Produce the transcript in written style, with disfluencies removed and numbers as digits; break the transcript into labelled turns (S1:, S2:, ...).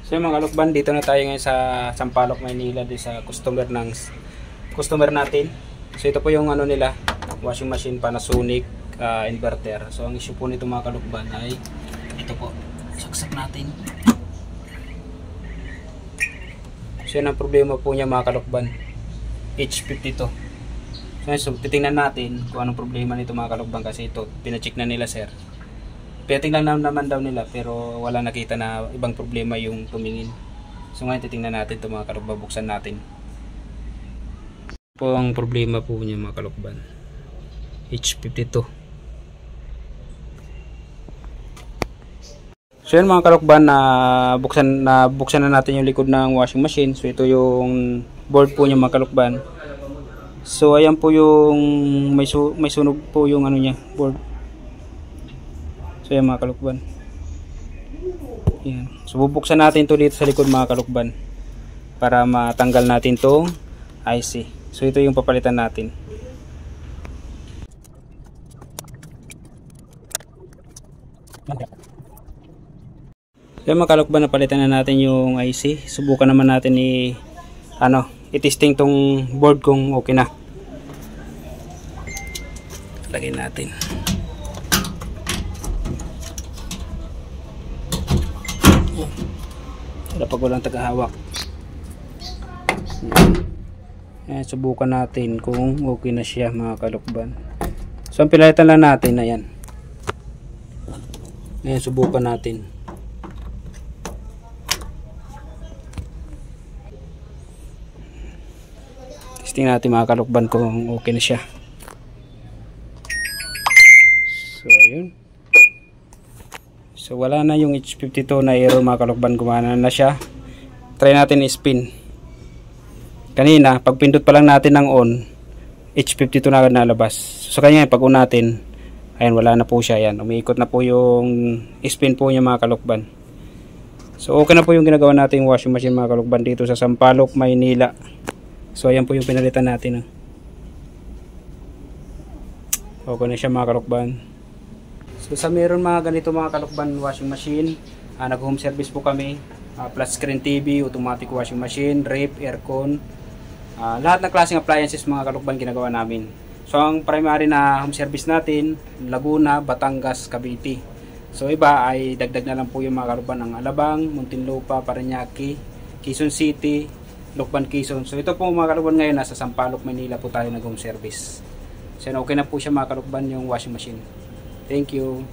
S1: So yung mga kalukban, dito na tayo ngayon sa Sampaloc, Maynila, di sa customer natin. So ito po yung ano nila, washing machine Panasonic inverter. So ang issue po nito mga kalukban ay ito po, saksak natin. So yan ang problema po niya mga kalukban, H52. So titingnan natin kung anong problema nito mga kalukban, kasi ito pinacheck na nila sir. Titingnan naman daw nila pero wala nakita na ibang problema yung tumingin. So ngayon titingnan natin ito mga kalukban, buksan natin. Po ang problema po niya mga kalukban, H52. So yun mga kalukban, buksan na natin yung likod ng washing machine. So ito yung board po niya mga kalukban. So ayan po yung may sunog po yung ano niya, board. So yan mga kalukban. Yan. So bubuksan natin to dito sa likod mga kalukban para matanggal natin tong IC. So ito yung papalitan natin. So yan mga kalukban, napalitan na natin yung IC. Subukan naman natin i-testing tong board kung okay na. Lagyan natin. Pag walang tagahawak. Ayan, subukan natin kung okay na siya mga kalukban. So ang pinalitan lang natin, ayan. Ayan, subukan natin. Testing natin mga kalukban kung okay na siya. So ayun. So wala na yung H52 na error mga kalukban, gumana na siya. Try natin i-spin. Kanina pag pindot pa lang natin ng on, H52 na nalabas. So kanya pag on natin, ayan, wala na po siya. Ayan, umiikot na po yung spin po niya mga kalukban. So okay na po yung ginagawa nating washing machine mga kalukban dito sa Sampaloc, Maynila. So ayan po yung pinalitan natin. Okay na siya mga kalukban. So sa meron mga ganito mga kalukban washing machine, nag home service po kami, flat screen TV, automatic washing machine, ref, aircon, lahat ng klaseng appliances mga kalukban ginagawa namin. So ang primary na home service natin, Laguna, Batangas, Cavite. So iba ay dagdag na lang po yung mga kalukban ng Alabang, Muntinlupa, Parañaque, Quezon City, Lucban, Quezon. So ito po mga kalukban ngayon nasa Sampaloc, Manila po tayo nag home service. So okay na po siya mga kalukban yung washing machine. Thank you.